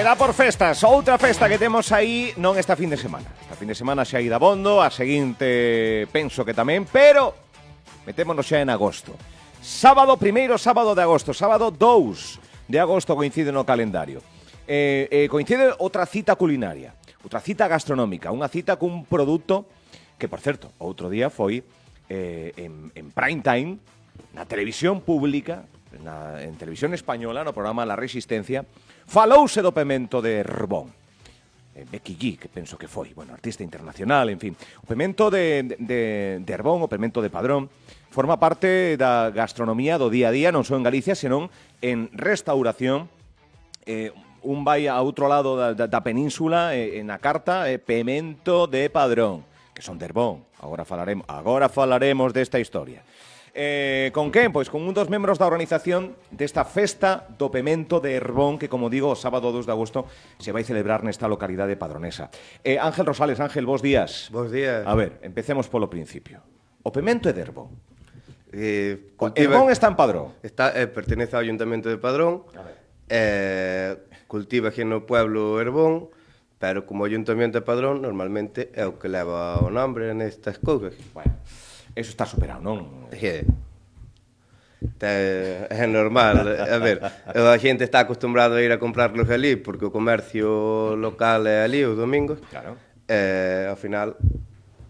dá por festas. Outra festa que temos aí non esta fin de semana. Esta fin de semana xa ida bondo, a seguinte penso que tamén, pero metémonos xa en agosto. Sábado, primeiro sábado de agosto, sábado 2 de agosto coincide no calendario. Coincide outra cita culinaria, outra cita gastronómica, unha cita cun produto que, por certo, outro día foi en prime time, na televisión pública, en televisión española, no programa La Resistencia, falouse do pemento de Herbón. Becky G, que penso que foi, bueno, artista internacional, en fin. O pemento de Herbón, o pemento de Padrón, forma parte da gastronomía do día a día, non só en Galicia, senón en restauración. Un vai a outro lado da península, na carta, pemento de Padrón, que son de Herbón. Agora falaremos desta historia. Con quen? Pois con un dos membros da organización desta festa do pemento de Herbón que, como digo, o sábado 2 de agosto se vai celebrar nesta localidade padronesa. Ángel Rosales, Ángel, bos días. Bos días. A ver, empecemos polo principio. O pemento é de Herbón. Cultiva... Herbón está en Padrón. Pertenece ao Ayuntamento de Padrón. Cultiva aquí no pueblo Herbón, pero como Ayuntamento de Padrón normalmente é o que leva o nombre nestas cousas. Bueno, eso está superado, non? É normal. A ver, a xente está acostumbrado a ir a comprarlos ali porque o comercio local é ali os domingos. Claro. Ao final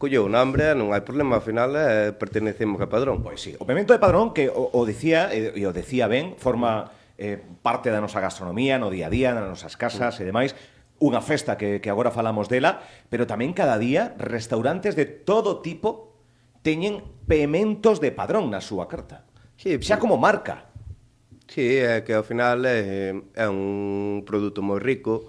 colleu o nombre, non hai problema, ao final pertenecemos a Padrón. Pois sí, o pemento de Padrón que o decía, e o decía ben, forma parte da nosa gastronomía no día a día, nas nosas casas e demais. Unha festa que agora falamos dela, pero tamén cada día restaurantes de todo tipo teñen pementos de Padrón na súa carta. Sí, xa como marca. Sí, é que ao final é un produto moi rico.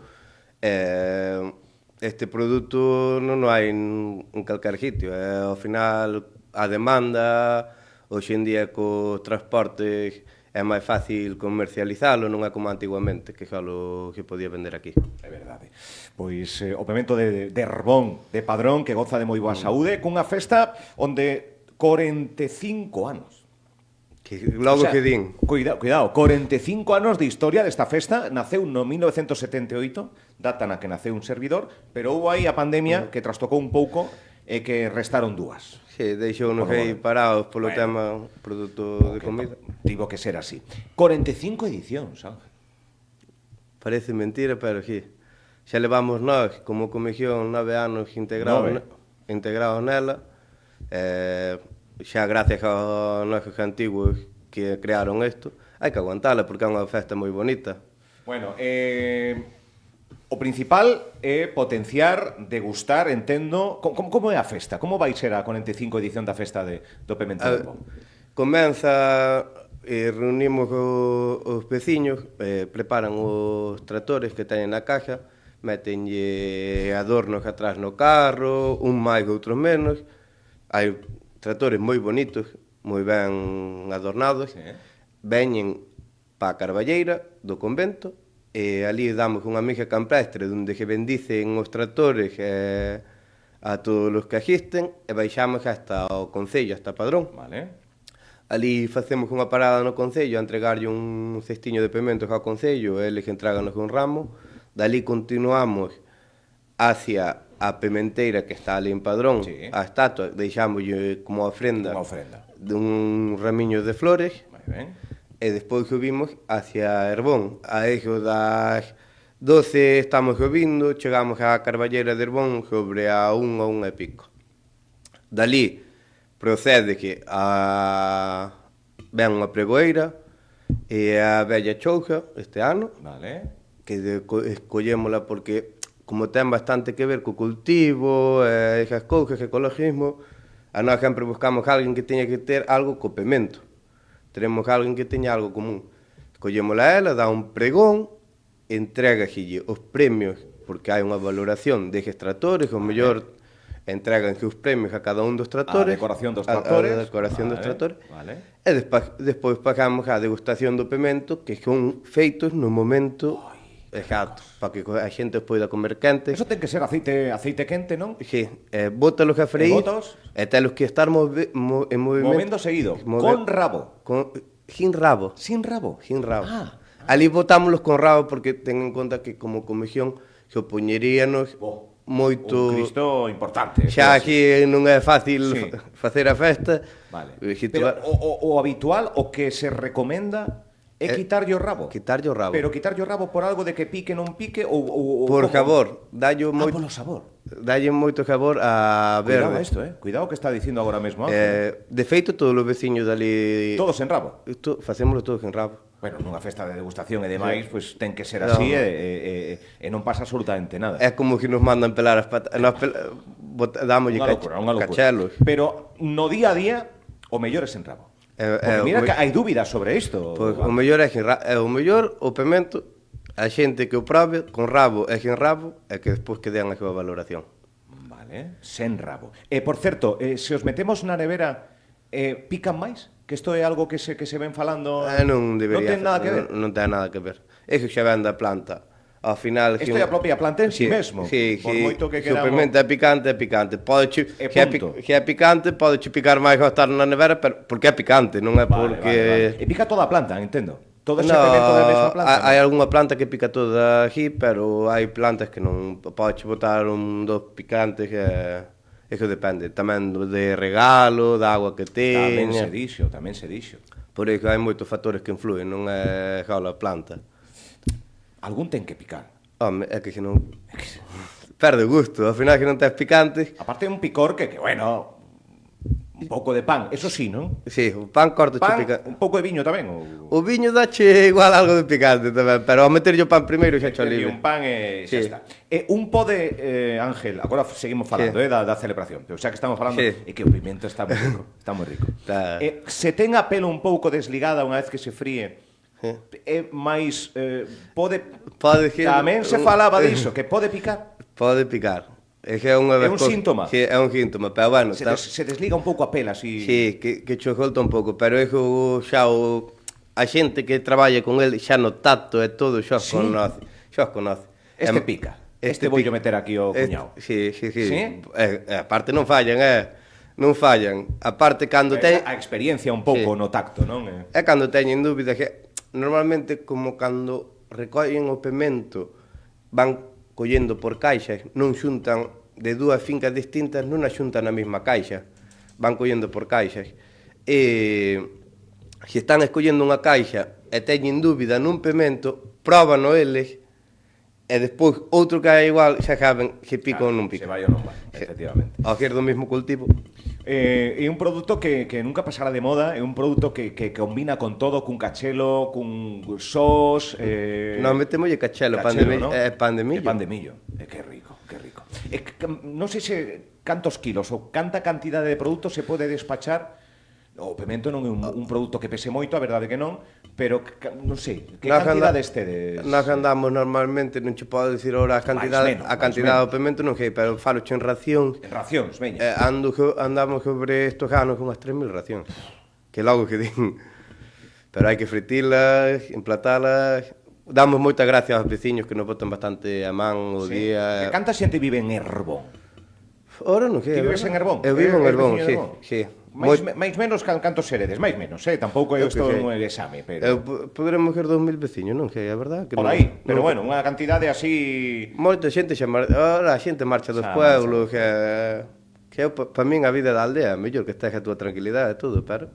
Este produto non hai en calquer sitio. Ao final a demanda, hoxe en día co transporte é máis fácil comercializalo, non é como antigamente, que xa lo que podía vender aquí. É verdade. Pois o pemento de Herbón, de Padrón, que goza de moi boa saúde, cunha festa onde 45 anos. Que logo que din. Cuidado, 45 anos de historia desta festa, naceu no 1978, data na que naceu un servidor, pero houve aí a pandemia que trastocou un pouco e que restaron dúas. Sí, deixounos aí parados polo tema produto de comida. Tivo que ser así. 45 edicións, Ángel. Parece mentira, pero sí. Xa levamos nós, como comisión, 9 anos integrados nela. Xa gracias aos nosos antigos que crearon isto, hai que aguantala porque é unha festa moi bonita. Bueno, o principal é potenciar, degustar, entendo. Como é a festa? Como vai ser a 45 edición da festa do pemento de Herbón? Comeza, reunimos os veciños, preparan os tractores que teñen na caixa, metenlle adornos atrás no carro, un máis, outros menos. Hai tractores moi bonitos, moi ben adornados. Sí. Veñen pa a carballeira do convento, e ali damos unha misa campestre onde se bendicen os tractores a todos os que asisten e baixamos hasta o Concello, hasta Padrón. Vale. Ali facemos unha parada no Concello a entregarlle un cestiño de pementos ao Concello e eles entráganos un ramo. Dali continuamos hacia a pementeira que está ali en Padrón, sí. A estatua, deixámoslle como ofrenda dun ramiño de flores. Moi ben. E despois subimos hacia Herbón. A eso das 12 estamos subindo, chegamos á Carballeira de Herbón sobre a 1 ou 1 e pico. Dali procede que ven unha pregoeira e a Bella Chouja este ano. Vale. Que escollémola porque como ten bastante que ver co cultivo, esas cousas, ecologismo, a nós sempre buscamos alguén que teña que ter algo co pemento. Teremos alguén que teña algo común. Escollémola a ela, dá un pregón, entregaxille os premios, porque hai unha valoración deses tractores, o mellor entréganse os premios a cada un dos tractores. A decoración dos tractores. A decoración dos tractores. Vale. E despois pagamos a degustación do pemento, que son feitos no momento exacto, para que a xente poida comer quente. Eso ten que ser aceite quente, non? Sí, bótalos a freír e telos que estar en movimento. Movendo seguido, con rabo. Sin rabo. Sin rabo? Sin rabo. Ali votámoslos con rabo porque ten en conta que como comisión se opoñeríanos moito... Un Cristo importante. Xa aquí non é fácil Sí. facer a festa. Vale. Si Pero o habitual, o que se recomenda é quitarlle o rabo. Quitarlle o rabo. Pero quitarlle o rabo por algo de que pique non pique ou Por como? sabor, dalle moito... Polo sabor. Dalle moito sabor a Cuidado verde. isto, Cuidado que está dicindo agora mesmo. Ángel. De feito, todos os veciños dali... Todos en rabo. Facémoslo todos en rabo. Bueno, nunha festa de degustación e demais, pois ten que ser No. así e non pasa absolutamente nada. É como que nos mandan pelar as patas. Dámoslle Unha locura. cachelos. Pero no día a día, o mellor é sen rabo. Porque mira que hai dúbidas sobre isto. Pois, o mellor é o mellor, o pemento, a xente que o probe con rabo e sen rabo, e que despois que dean a súa valoración. Vale, sen rabo. Por certo, se os metemos na nevera, pican máis? Que isto é algo que se ven falando... Non debería. Non ten nada que ver? Non ten nada que ver. É que xa ven da planta. Ao final... Isto é a propia planta en si mesmo. Sí, Por moito que se o queramos... pemento é picante, é picante. punto. Se é picante, pode picar máis ao estar na nevera, pero porque é picante, non é porque... Vale. E pica toda a planta, entendo. Todo ese pemento da mesma planta. Hai algunha planta que pica toda aquí, pero hai plantas que non podes botar dos picantes que eso depende tamén de regalo, da agua que teña. Tamén se dixo. Por iso hai moitos factores que influen, non é só a planta. Algún ten que picar. Home, é que se non perde o gusto, ao final que non tes picantes. Aparte é un picor que bueno, un pouco de pan, eso sí, non? Sí, o pan corta Pan, pica. un pouco de viño tamén. O viño dache igual algo de picante tamén, pero ao meterlle o pan primeiro xa cho E libre. un pan e xa Sí. está. Un pode, Ángel, agora seguimos falando Sí. da celebración, pero xa que estamos falando, Sí. é que o pimento está moi rico, está moi rico. Está. Se ten a pelo un pouco desligada unha vez que se fríe, Sí. é máis, pode... Pode ser Tamén se falaba diso, que pode picar. Pode picar. É que é unha É das un cosas- síntoma. Sí, é un síntoma, pero bueno, Se desliga un pouco a pela, así... sí, que cho solta un pouco, pero eso xa a xente que traballa con el xa no tacto e todo xa os Sí? conoce, xa os conoce. Este pica. Este vou yo meter aquí o cuñado. Sí. Sí? Aparte non fallan, non fallan. Aparte cando A experiencia un pouco Sí. no tacto, non? É cando teñen dúbidas que normalmente como cando recollen o pemento van collendo por caixas, non xuntan de dúas fincas distintas, non as xuntan na mesma caixa, van collendo por caixas. E se están escollendo unha caixa e teñen dúbida nun pemento, próbano eles e despois outro que é igual xa saben se pica ou non Se pica. vai ou non vai, efectivamente. Ao ser do mesmo cultivo. É un produto que nunca pasará de moda, é un produto que combina con todo, cun cachelo, cun sós... Non metemolle cachelo, pan de millo, ¿no? pan de millo. Pan de millo. Que rico, que rico. Non sei se cantos kilos ou canta cantidade de produto se pode despachar. O pemento non é un produto que pese moito, a verdade que non, pero non sei, que cantidades tedes? Nós andamos normalmente, non che podo dicir ahora a cantidade do pemento, non sei, pero falo en racións. En racións, veña. Andamos sobre estos anos con as 3.000 racións. Que logo que din. Pero hai que fritilas, emplatalas. Damos moita gracia aos veciños que nos botan bastante a man o Sí. día. Que canta xente vive en Herbón? Ora non sei. Ti vives en Herbón? Eu vivo en Herbón, sí, Herbón? sí. máis menos cantos seredes, máis menos, tampouco é Eu isto que sei. un exame, pero Poderemos ser 2.000 veciños, non sei, é verdad que por non- aí, pero non- bueno, unha cantidade así. Moita xente xa ahora a xente marcha dos Xa pueblos, que para min a vida da aldea é mellor que estés a túa tranquilidade e todo, pero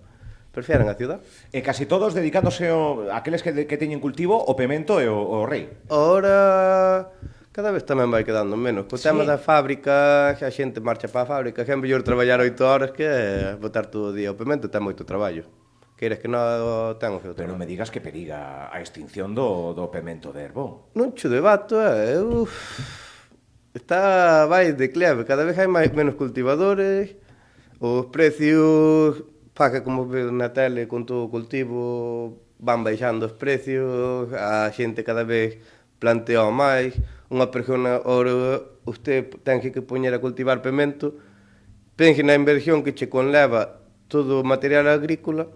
prefieren a ciudad. E casi todos dedicándose aqueles que teñen cultivo o pemento e o rei. Ahora cada vez tamén vai quedando menos. Co Sí. tema da fábrica, a xente marcha para a fábrica, que é mellor traballar 8 horas que botar todo o día. O pemento ten moito traballo. Queres que non ten o seu Pero non traballo. me digas que periga a extinción do pemento de Herbón. Non cho debato, vai de cleve, cada vez hai menos cultivadores, os precios, que como veo na tele con todo o cultivo, van baixando os precios, a xente cada vez plantea máis, unha persona, ora, usted ten que poñer a cultivar pemento, pense na inversión que che conleva todo o material agrícola,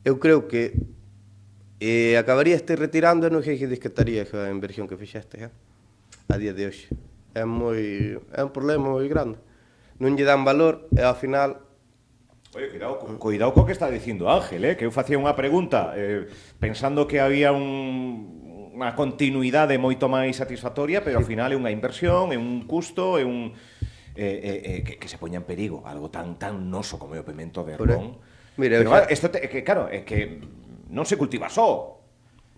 eu creo que acabarías retirando e non sei se descartaría esa inversión que fixeste a día de hoxe. É un problema moi grande. Non lle dan valor e ao final Oye, cuidado co que está dicindo Ángel, que eu facía unha pregunta pensando que había un unha continuidade moito máis satisfactoria, pero ao final é unha inversión, é un custo, é un que se poña en perigo algo tan noso como é o pemento de Herbón. Mira, pero claro, é que non se cultiva só.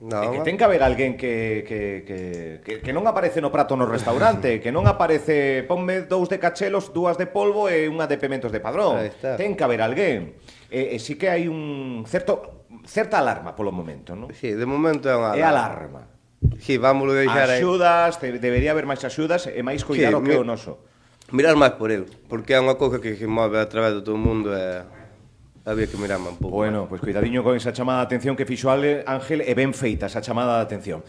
No, É que ten que haber alguén que non aparece no prato no restaurante, que non aparece, ponme 2 de cachelos, 2 de polvo e unha de pementos de Padrón. Ten que haber alguén. E sí que hai un certa alarma polo momento, non? Sí, de momento é unha É alarma. Sí, vámoslo deixar aí. Axudas, debería haber máis axudas e máis cuidar o que é o noso. Mirar máis por el, porque é unha cousa que se move a través de todo o mundo e había que mirar un pouco. Bueno, pois cuidadiño con esa chamada de atención que fixo Ángel e ben feita esa chamada de atención.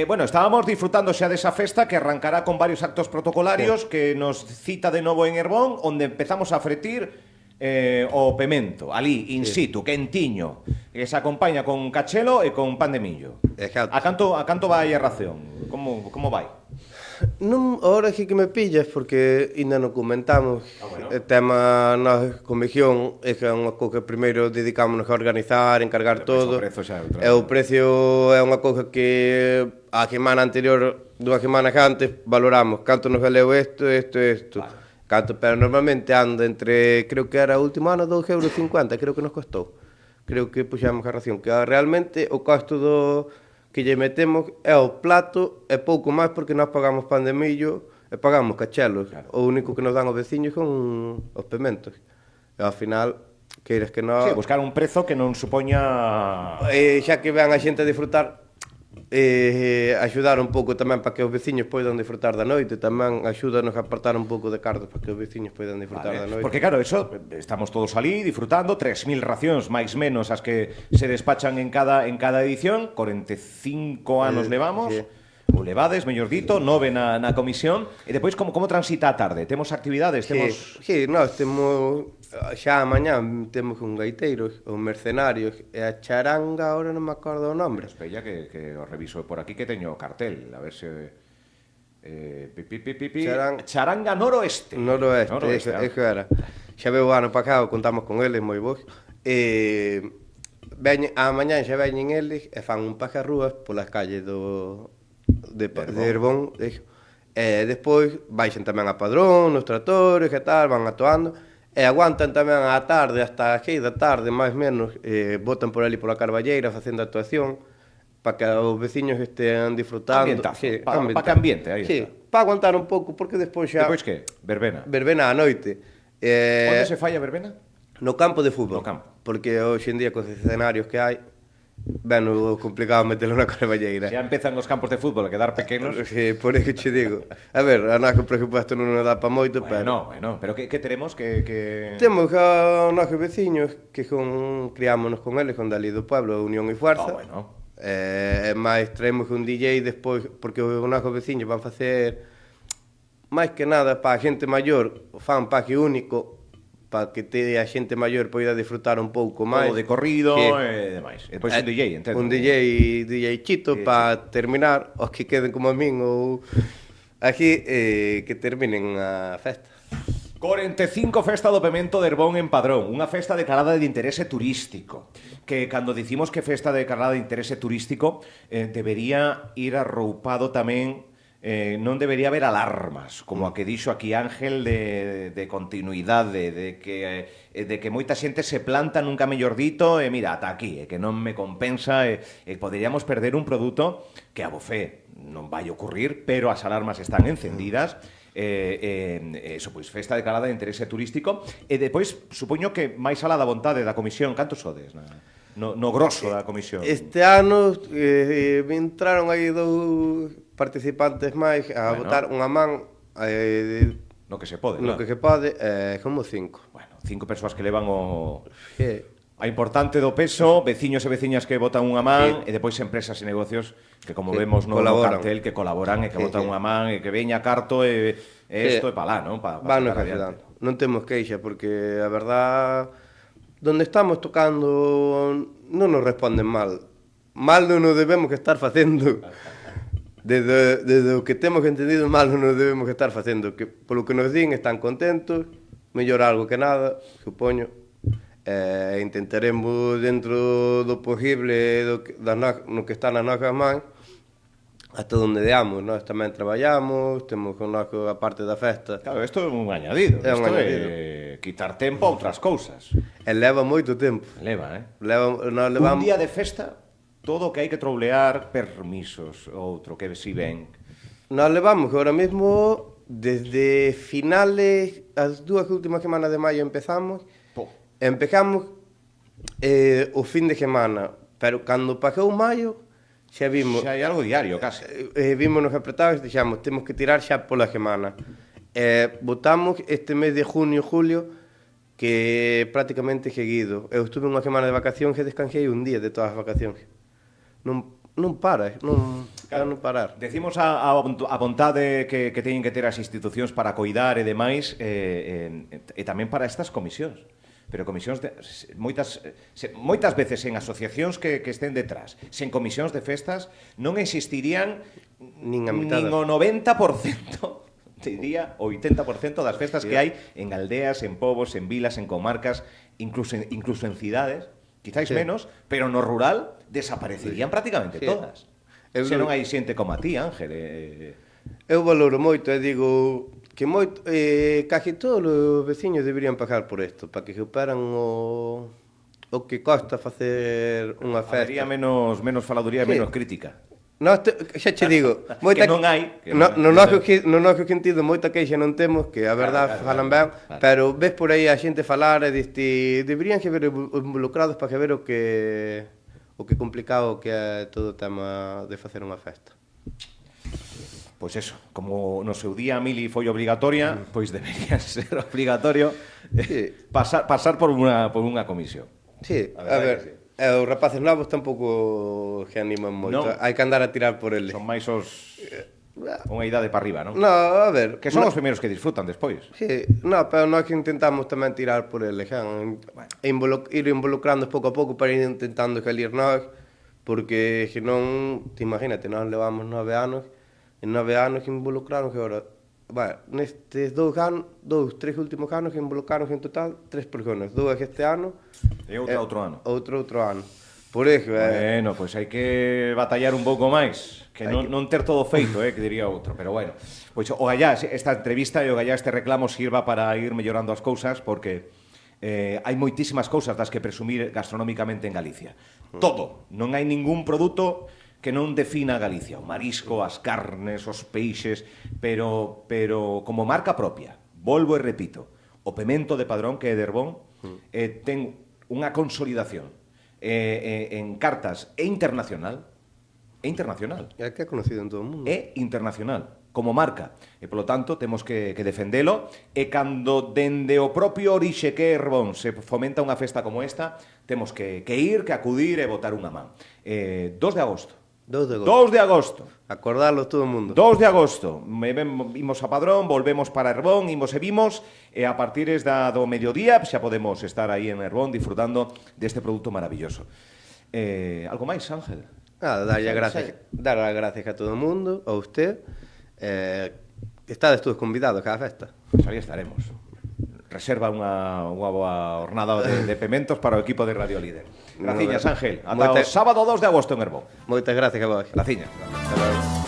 Bueno, estábamos disfrutando xa desa festa que arrancará con varios actos protocolarios que nos cita de novo en Herbón, onde empezamos a fretir o pemento, ali, in situ, quentiño, que se acompaña con cachelo e con pan de millo. Exacto. A canto vai a ración? Como vai? Non, ahora sí que me pillas porque ainda non comentamos. Bueno. O tema na comisión é que é unha cousa que primeiro dedicámonos a organizar, encargar todo. E o precio é unha cousa que a semana anterior, 2 semanas antes, valoramos canto nos valeu isto. Vale. Canto, pero normalmente anda entre, creo que era o último ano, 2,50 €, creo que nos costou. Creo que puxamos a ración, que realmente o costo do que lle metemos é o plato e pouco máis porque nós pagamos pan de millo e pagamos cachelos. Claro. O único que nos dan os veciños son os pementos. E ao final, queires que nós... Sí, buscar un prezo que non supoña... xa que vean a xente a disfrutar, axudar un pouco tamén para que os veciños poidan disfrutar da noite, tamén axúdanos a apartar un pouco de cardos para que os veciños poidan disfrutar da noite. Porque claro, eso, estamos todos ali disfrutando, 3.000 racións máis menos as que se despachan en cada edición, 45 anos levamos. Sí. Ou levades, mellor dito, 9 na comisión. E depois, como transita a tarde? Temos actividades? Sí, nós temos... Xa mañá temos un gaiteiro, os mercenarios, e a charanga, ahora non me acordo o nombre. Espella que o reviso por aquí, que teño o cartel, a ver se... Charanga Noroeste. Noroeste, eso era. Xa veo o ano pasado, contamos con eles moi bons. A mañá xa veñen eles e fan un pajarrúas polas calles de Herbón. E despois baixen tamén a Padrón, nos tratores e tal, van atoando. E aguantan tamén a tarde, hasta as 6 da tarde, máis ou menos, botan por ali pola Carballeira facendo actuación para que os veciños estean disfrutando. Para que ambiente, aí sí, está. Para aguantar un pouco, porque despois xa... Depois que? Verbena. Verbena á noite. Onde se falla verbena? No campo de fútbol. No campo. Porque hoxe en día, cos escenarios que hai, ben o complicado metelo na Carballeira. Xa empezan os campos de fútbol a quedar pequenos. Sí, por eso che digo. A ver, a nós o presupuesto non nos dá para moito, bueno, pero que teremos que... Temos a nosos veciños que criámonos con eles, con dali do pueblo, Unión e Fuerza. Bueno. Mais traemos un DJ despois, porque os nosos veciños van facer máis que nada para a xente maior, fan paque único, para que a xente maior poida disfrutar un pouco máis. O de corrido e demais. E depois un DJ, entendo. Un DJ chito para terminar, os que queden como a min ou aquí, que terminen a festa. 45 Festa do Pemento de Herbón en Padrón, unha festa declarada de interese turístico, que cando dicimos que festa declarada de interese turístico debería ir arroupado tamén, non debería haber alarmas, como a que dixo aquí Ángel de continuidade, de que moita xente se planta nunca mellor dito e mira, ata aquí, que non me compensa e poderíamos perder un produto que a bofé non vai ocurrir, pero as alarmas están encendidas. Eso, pois, festa declarada de interese turístico. E depois, supoño que máis alá da vontade da comisión, cantos sodes no grosso da comisión? Este ano entraron aí 2 participantes máis a votar unha man no que se pode, no que se pode, como 5. Bueno, 5 persoas que levan a importante do peso, veciños e veciñas que botan unha man, e depois empresas e negocios que, como vemos no cartel, que colaboran e que botan unha man e que veña carto e isto é para lá, non? Vanos axudando. Non temos queixa, porque a verdad, donde estamos tocando non nos responden mal. Mal non nos debemos que estar facendo. Desde o que temos entendido, mal non nos debemos que estar facendo. Que polo que nos din están contentos, mellor algo que nada, supoño. Intentaremos dentro do posible no que está nas nosas mans hasta onde deamos, nós tamén traballamos, temos con nós a parte da festa. Claro, isto é un añadido. É un Isto añadido. é quitar tempo a outras cousas. E leva moito tempo. Leva, Nós Un levamos... día de festa, todo o que hai que troulear, permisos, outro que si ven. Nós levamos que ahora mismo, desde finales, as dúas últimas semanas de maio empezamos, Po. empezamos o fin de semana, pero cando pasou maio, xa vimos, Xa hai algo diario, case. vímonos apretados e dixamos, temos que tirar xa pola semana. Votamos este mes de junio, julio, que prácticamente seguido. Eu estuve unha semana de vacacións e descansei un día de todas as vacacións. Non paras, non parar. Decimos a vontade que teñen que ter as institucións para coidar e demais e tamén para estas comisións. Pero comisións moitas veces en asociacións que estén detrás, sen comisións de festas non existirían Nin a mitad nin o 90%, diría, o 80% das festas que hai en aldeas, en povos, en vilas, en comarcas, incluso en cidades, quizáis menos, pero no rural desaparecerían prácticamente todas. Se non hai xente como a ti, Ángel. Eu valoro moito e digo que casi todos os veciños deberían pagar por isto, para que superan o que costa facer unha festa. Habería menos faladuría e menos crítica. Xa che digo, moita que non hai. No noso sentido, moita queixa non temos, que a verdade falan ben, pero ves por aí a xente falar e diste, deberían que ver involucrados para que ver o que complicado que é todo o tema de facer unha festa. Pois eso, como no seu día a Mili foi obligatoria, pois debería ser obligatorio pasar por unha comisión. Sí, a ver, os rapaces novos tampouco se animan moito, hai que andar a tirar por eles. Son máis os unha idade para arriba, non? No, a ver, Que son os primeiros que disfrutan despois. Sí, no, pero nós que intentamos tamén tirar por eles, ir involucrando pouco a pouco para ir intentando salir nós, porque senón, te imagínate, nós levamos 9 anos, en 9 anos involucraron que agora, nestes 3 últimos anos involucraron en total 3 personas, 2 este ano e outra outro ano. Outro ano. Por eso, Bueno, pois hai que batallar un pouco máis, que non ter todo feito, que diría outro, pero bueno. Pois o gallá, esta entrevista e o gallá este reclamo sirva para ir mellorando as cousas, porque hai moitísimas cousas das que presumir gastronómicamente en Galicia. Todo, non hai ningún produto que non defina a Galicia, o marisco, as carnes, os peixes, pero como marca propia, volvo e repito, o pemento de Padrón, que é de Herbón, ten unha consolidación en cartas internacional, é que é conocido en todo o mundo. É internacional, como marca, e polo tanto temos que defendelo, e cando dende o propio orixe que é Herbón se fomenta unha festa como esta, temos que ir, que acudir e botar unha man. 2 de agosto. 2 de agosto. Acordalo todo o mundo. 2 de agosto. Imos a Padrón, volvemos para Herbón, imos e vimos, e a partir do mediodía xa podemos estar aí en Herbón disfrutando deste produto maravilloso. Algo máis, Ángel? Dar as gracias a todo o mundo, a usted. Estades todos convidados a cada festa. Pois aí estaremos. Reserva unha boa hornada de pementos para o equipo de Radio Líder. Graciñas, Ángel. Ata o sábado 2 de agosto en Herbón. Moitas gracias a vos. Graciñas. Hasta logo.